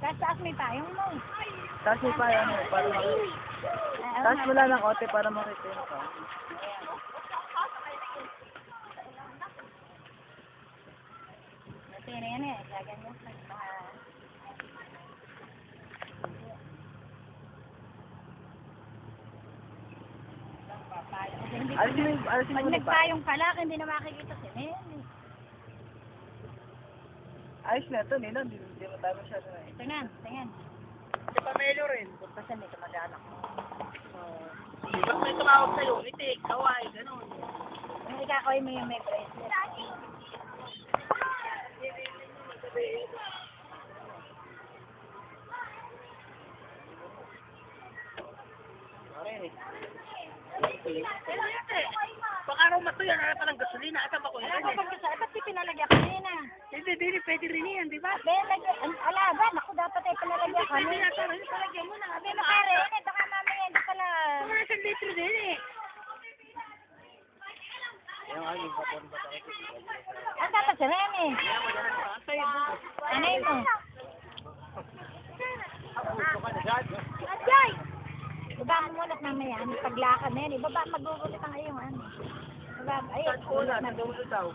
Taas may payong mo. Taas mo pa yan para makita. Taas mo lang ng ote para makita yun pa. Ito yan eh. Gaganyan sa Alisin mo pag nagpayong pala, hindi na makikita si Nene. Ayos na ito, Nino. Hindi mo tayo masyado na. Ito na, tingnan. Si Pamelo rin. Kasi may kamag-anak mo. Ba't may tumawag sa'yo? Itik, kaway, gano'n. Yung ikakoy mo yung may bracelet. Pag-araw matuyan, ano pa ng gasolina? Asa ba ko yan? Ano ba kasi? Ba't di pinalagyan kanina? Hindi, pwede rin yan, di ba? Ala ba? Naku, dapat ay pinalagyan Pwede kanina. na ito, palagyan mo na. Hindi makari. Baka mamaya hindi pala. Mga isang litro din eh. Yung aging kapon ba tayo? Ang dapat si Rene. Ano yun mo? Ajay! Baba mo muna at mamaya. Paglakad na yan. Ibaba, magugulit ang iyong ano. Baba, ayun. Saan po na? Nandun mo daw.